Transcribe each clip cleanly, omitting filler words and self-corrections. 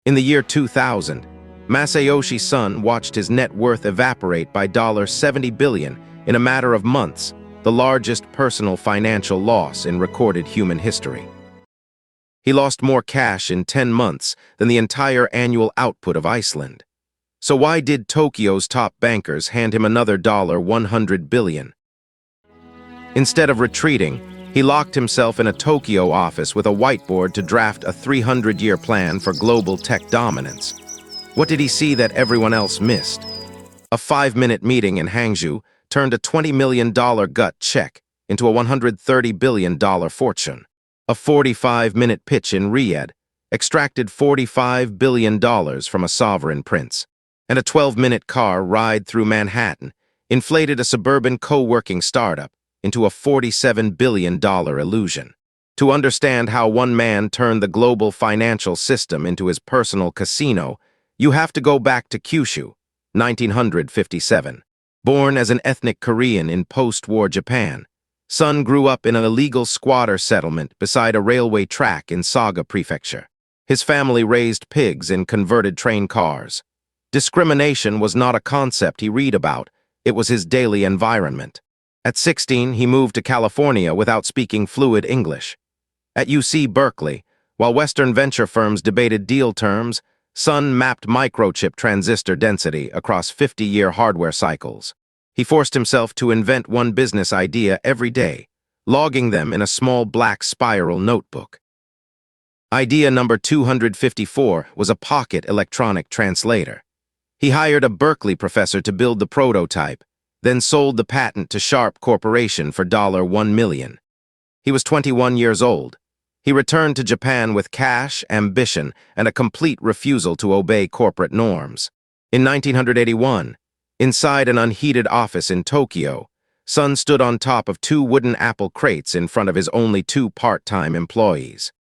In the year 2000, Masayoshi Son watched his net worth evaporate by $70 billion in a matter of months, the largest personal financial loss in recorded human history. He lost more cash in 10 months than the entire annual output of Iceland. So why did Tokyo's top bankers hand him another $100 billion? Instead of retreating, he locked himself in a Tokyo office with a whiteboard to draft a 300-year plan for global tech dominance. What did he see that everyone else missed? A 5-minute meeting in Hangzhou turned a $20 million gut check into a $130 billion fortune. A 45-minute pitch in Riyadh extracted $45 billion from a sovereign prince. And a 12-minute car ride through Manhattan inflated a suburban co-working startup into a $47 billion illusion. To understand how one man turned the global financial system into his personal casino, you have to go back to Kyushu, 1957. Born as an ethnic Korean in post-war Japan, Son grew up in an illegal squatter settlement beside a railway track in Saga Prefecture. His family raised pigs in converted train cars. Discrimination was not a concept he read about, it was his daily environment. At 16, he moved to California without speaking fluid English. At UC Berkeley, while Western venture firms debated deal terms, Son mapped microchip transistor density across 50-year hardware cycles. He forced himself to invent one business idea every day, logging them in a small black spiral notebook. Idea number 254 was a pocket electronic translator. He hired a Berkeley professor to build the prototype, then sold the patent to Sharp Corporation for $1 million. He was 21 years old. He returned to Japan with cash, ambition, and a complete refusal to obey corporate norms. In 1981, inside an unheated office in Tokyo, Son stood on top of 2 wooden apple crates in front of his only 2 part-time employees.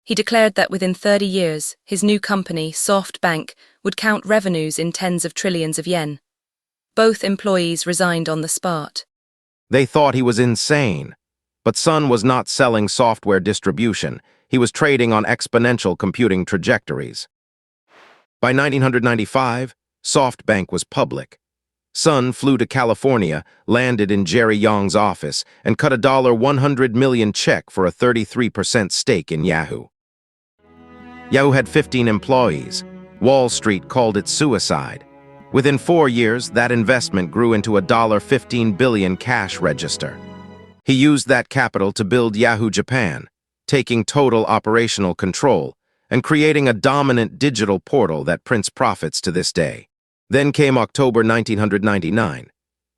He declared that within 30 years, his new company, SoftBank, would count revenues in tens of trillions of yen. Both employees resigned on the spot. They thought he was insane. But Son was not selling software distribution, he was trading on exponential computing trajectories. By 1995, SoftBank was public. Son flew to California, landed in Jerry Yang's office, and cut a $100 million check for a 33% stake in Yahoo. Yahoo had 15 employees. Wall Street called it suicide. Within 4 years, that investment grew into a $15 billion cash register. He used that capital to build Yahoo Japan, taking total operational control and creating a dominant digital portal that prints profits to this day. Then came October 1999.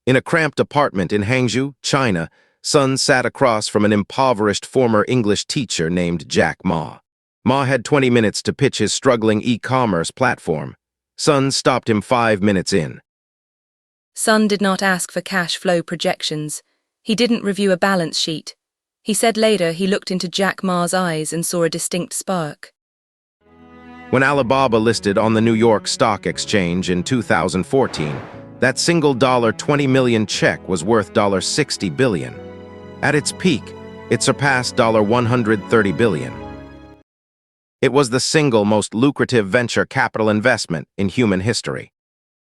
In a cramped apartment in Hangzhou, China, Son sat across from an impoverished former English teacher named Jack Ma. Ma had 20 minutes to pitch his struggling e-commerce platform. Son stopped him 5 minutes in. Son did not ask for cash flow projections. He didn't review a balance sheet. He said later he looked into Jack Ma's eyes and saw a distinct spark. When Alibaba listed on the New York Stock Exchange in 2014, that single $20 million check was worth $60 billion. At its peak, it surpassed $130 billion. It was the single most lucrative venture capital investment in human history.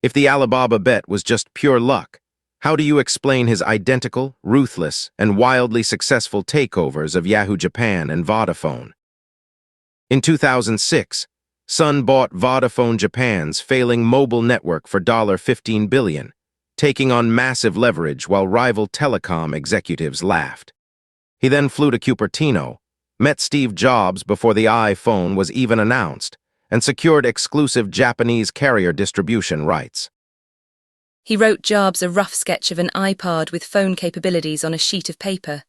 If the Alibaba bet was just pure luck, how do you explain his identical, ruthless, and wildly successful takeovers of Yahoo Japan and Vodafone? In 2006, Son bought Vodafone Japan's failing mobile network for $15 billion, taking on massive leverage while rival telecom executives laughed. He then flew to Cupertino, met Steve Jobs before the iPhone was even announced, and secured exclusive Japanese carrier distribution rights. He wrote Jobs a rough sketch of an iPod with phone capabilities on a sheet of paper.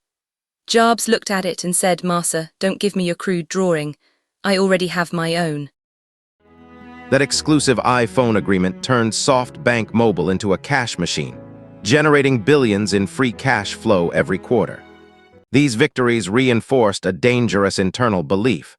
Jobs looked at it and said, "Masa, don't give me your crude drawing. I already have my own." That exclusive iPhone agreement turned SoftBank Mobile into a cash machine, generating billions in free cash flow every quarter. These victories reinforced a dangerous internal belief.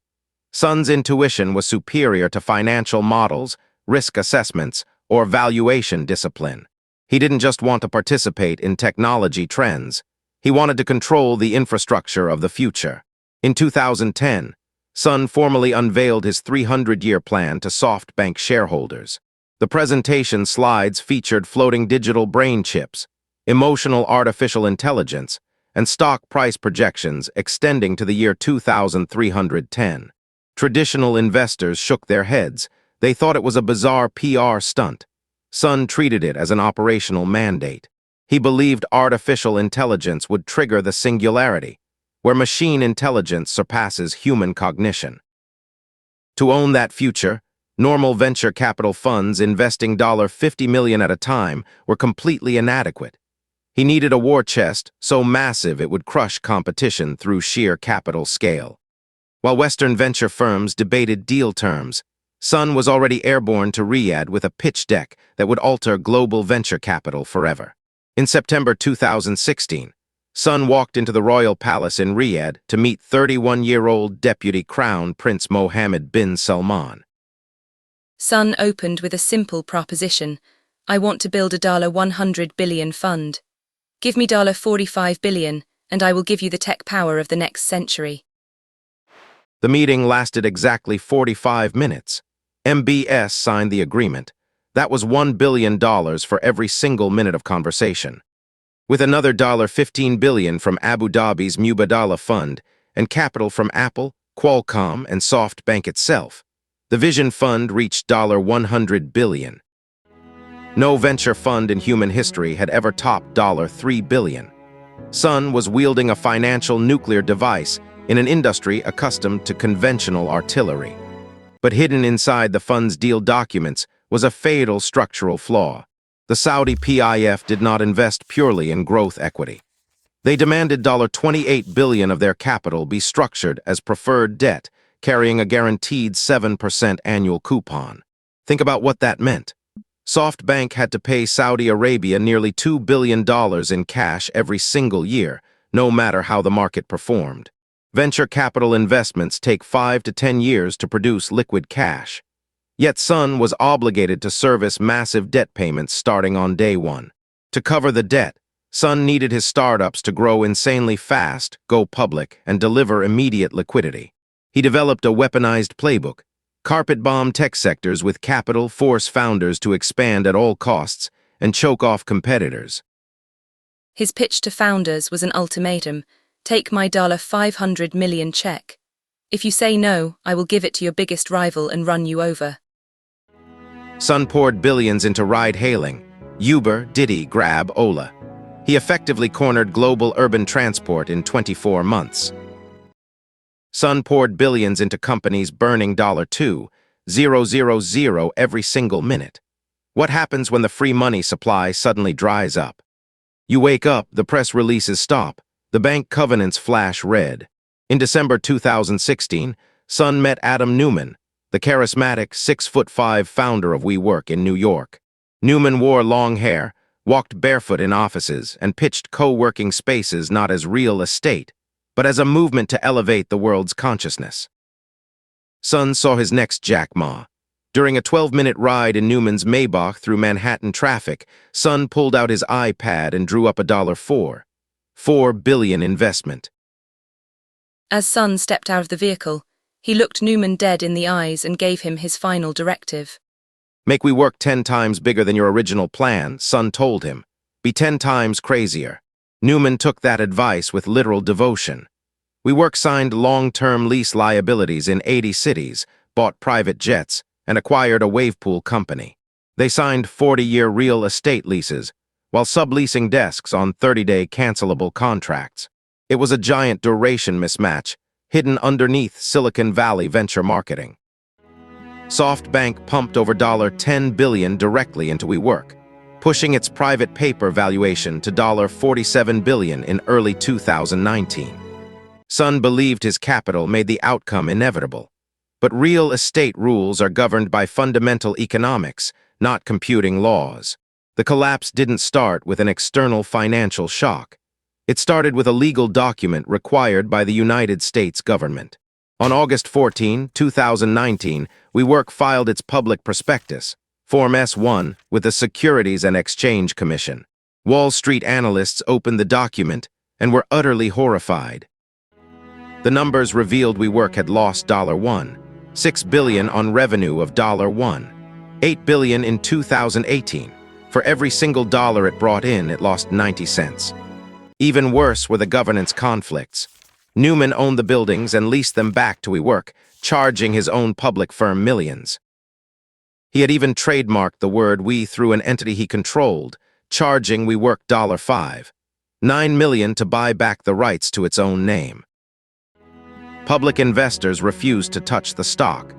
Son's intuition was superior to financial models, risk assessments, or valuation discipline. He didn't just want to participate in technology trends. He wanted to control the infrastructure of the future. In 2010, Son formally unveiled his 300-year plan to SoftBank shareholders. The presentation slides featured floating digital brain chips, emotional artificial intelligence, and stock price projections extending to the year 2310. Traditional investors shook their heads. They thought it was a bizarre PR stunt. Son treated it as an operational mandate. He believed artificial intelligence would trigger the singularity, where machine intelligence surpasses human cognition. To own that future, normal venture capital funds investing $50 million at a time were completely inadequate. He needed a war chest so massive it would crush competition through sheer capital scale. While Western venture firms debated deal terms, Son was already airborne to Riyadh with a pitch deck that would alter global venture capital forever. In September 2016, Son walked into the royal palace in Riyadh to meet 31-year-old Deputy Crown Prince Mohammed bin Salman. Son opened with a simple proposition. I want to build a $100 billion fund. Give me $45 billion, and I will give you the tech power of the next century. The meeting lasted exactly 45 minutes. MBS signed the agreement. That was $1 billion for every single minute of conversation. With another $15 billion from Abu Dhabi's Mubadala Fund and capital from Apple, Qualcomm, and SoftBank itself, the Vision Fund reached $100 billion. No venture fund in human history had ever topped $3 billion. Son was wielding a financial nuclear device in an industry accustomed to conventional artillery. But hidden inside the fund's deal documents was a fatal structural flaw. The Saudi PIF did not invest purely in growth equity. They demanded $28 billion of their capital be structured as preferred debt, carrying a guaranteed 7% annual coupon. Think about what that meant. SoftBank had to pay Saudi Arabia nearly $2 billion in cash every single year, no matter how the market performed. Venture capital investments take 5 to 10 years to produce liquid cash. Yet Son was obligated to service massive debt payments starting on day one. To cover the debt, Son needed his startups to grow insanely fast, go public, and deliver immediate liquidity. He developed a weaponized playbook, carpet-bomb tech sectors with capital, force founders to expand at all costs, and choke off competitors. His pitch to founders was an ultimatum. Take my $500 million check. If you say no, I will give it to your biggest rival and run you over. Son poured billions into ride-hailing, Uber, Diddy, Grab, Ola. He effectively cornered global urban transport in 24 months. Son poured billions into companies burning $2,000 every single minute. What happens when the free money supply suddenly dries up? You wake up, the press releases stop, the bank covenants flash red. In December 2016, Son met Adam Neumann, the charismatic 6'5" founder of WeWork in New York. Neumann wore long hair, walked barefoot in offices, and pitched co-working spaces not as real estate, but as a movement to elevate the world's consciousness. Son saw his next Jack Ma. During a 12-minute ride in Neumann's Maybach through Manhattan traffic, Son pulled out his iPad and drew up a $4 billion investment. As Son stepped out of the vehicle, he looked Neumann dead in the eyes and gave him his final directive. Make WeWork 10 times bigger than your original plan, Son told him. Be 10 times crazier. Neumann took that advice with literal devotion. WeWork signed long-term lease liabilities in 80 cities, bought private jets, and acquired a wavepool company. They signed 40-year real estate leases, while subleasing desks on 30-day cancelable contracts. It was a giant duration mismatch, hidden underneath Silicon Valley venture marketing. SoftBank pumped over $10 billion directly into WeWork, pushing its private paper valuation to $47 billion in early 2019. Son believed his capital made the outcome inevitable. But real estate rules are governed by fundamental economics, not computing laws. The collapse didn't start with an external financial shock. It started with a legal document required by the United States government. On August 14, 2019, WeWork filed its public prospectus, Form S-1, with the Securities and Exchange Commission. Wall Street analysts opened the document and were utterly horrified. The numbers revealed WeWork had lost $6 billion on revenue of $8 billion in 2018. For every single dollar it brought in, it lost 90 cents. Even worse were the governance conflicts. Newman owned the buildings and leased them back to WeWork, charging his own public firm millions. He had even trademarked the word "we" through an entity he controlled, charging WeWork $9 million to buy back the rights to its own name. Public investors refused to touch the stock.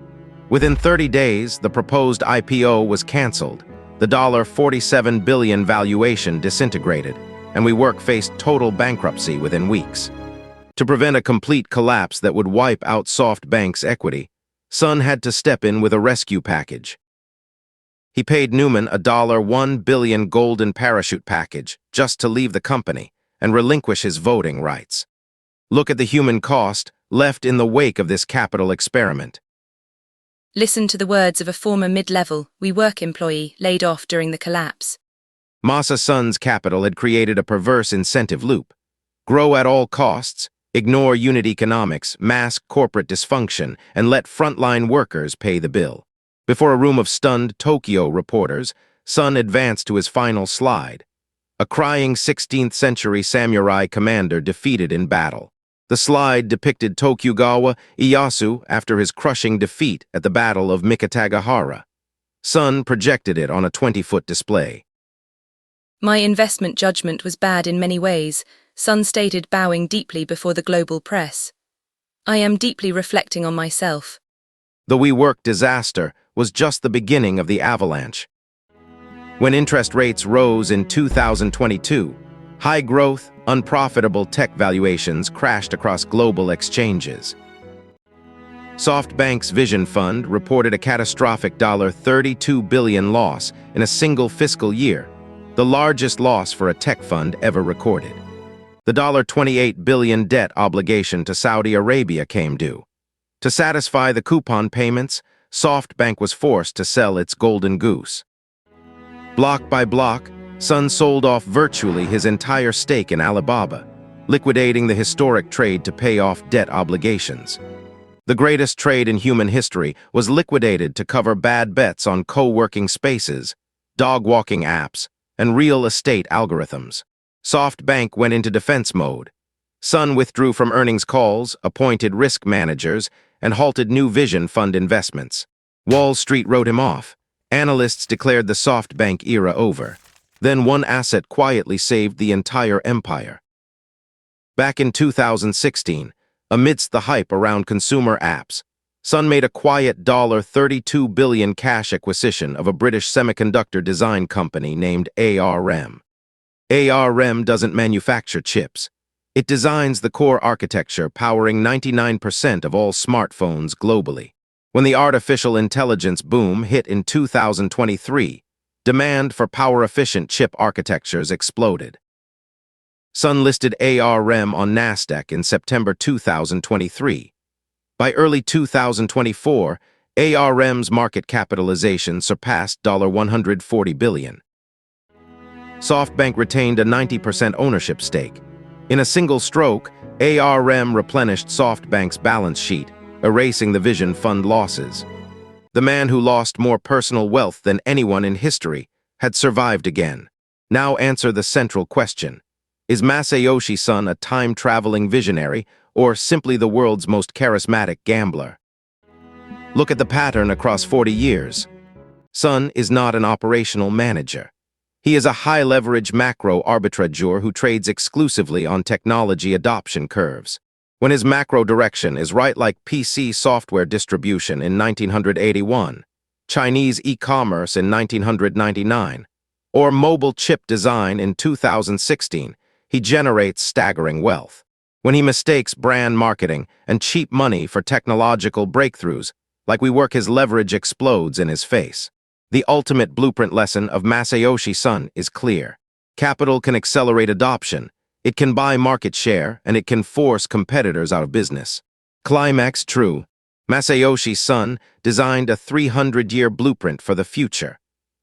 Within 30 days, the proposed IPO was canceled. The $47 billion valuation disintegrated, and WeWork faced total bankruptcy within weeks. To prevent a complete collapse that would wipe out SoftBank's equity, Son had to step in with a rescue package. He paid Newman a $1 billion golden parachute package just to leave the company and relinquish his voting rights. Look at the human cost left in the wake of this capital experiment. Listen to the words of a former mid-level WeWork employee laid off during the collapse. Masayoshi Son's capital had created a perverse incentive loop. Grow at all costs, ignore unit economics, mask corporate dysfunction, and let frontline workers pay the bill. Before a room of stunned Tokyo reporters, Son advanced to his final slide. A crying 16th-century samurai commander defeated in battle. The slide depicted Tokugawa Ieyasu after his crushing defeat at the Battle of Mikitagahara. Son projected it on a 20-foot display. My investment judgment was bad in many ways, Son stated, bowing deeply before the global press. I am deeply reflecting on myself. The WeWork disaster was just the beginning of the avalanche. When interest rates rose in 2022, high-growth, unprofitable tech valuations crashed across global exchanges. SoftBank's Vision Fund reported a catastrophic $32 billion loss in a single fiscal year, the largest loss for a tech fund ever recorded. The $28 billion debt obligation to Saudi Arabia came due. To satisfy the coupon payments, SoftBank was forced to sell its golden goose. Block by block, Son sold off virtually his entire stake in Alibaba, liquidating the historic trade to pay off debt obligations. The greatest trade in human history was liquidated to cover bad bets on co-working spaces, dog-walking apps, and real estate algorithms. SoftBank went into defense mode. Son withdrew from earnings calls, appointed risk managers, and halted new Vision Fund investments. Wall Street wrote him off. Analysts declared the SoftBank era over. Then one asset quietly saved the entire empire. Back in 2016, amidst the hype around consumer apps, Son made a quiet $32 billion cash acquisition of a British semiconductor design company named ARM. ARM doesn't manufacture chips. It designs the core architecture powering 99% of all smartphones globally. When the artificial intelligence boom hit in 2023, demand for power-efficient chip architectures exploded. Son listed ARM on Nasdaq in September 2023. By early 2024, ARM's market capitalization surpassed $140 billion. SoftBank retained a 90% ownership stake. In a single stroke, ARM replenished SoftBank's balance sheet, erasing the Vision Fund losses. The man who lost more personal wealth than anyone in history had survived again. Now answer the central question. Is Masayoshi Son a time-traveling visionary or simply the world's most charismatic gambler? Look at the pattern across 40 years. Son is not an operational manager. He is a high-leverage macro arbitrageur who trades exclusively on technology adoption curves. When his macro direction is right, like PC software distribution in 1981, Chinese e-commerce in 1999, or mobile chip design in 2016, he generates staggering wealth. When he mistakes brand marketing and cheap money for technological breakthroughs, like WeWork, his leverage explodes in his face. The ultimate blueprint lesson of Masayoshi Son is clear. Capital can accelerate adoption, it can buy market share, and it can force competitors out of business. Climax true. Masayoshi Son designed a 300-year blueprint for the future,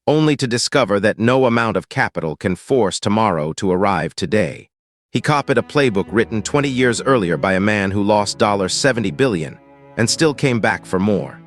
only to discover that no amount of capital can force tomorrow to arrive today. He copied a playbook written 20 years earlier by a man who lost $70 billion and still came back for more.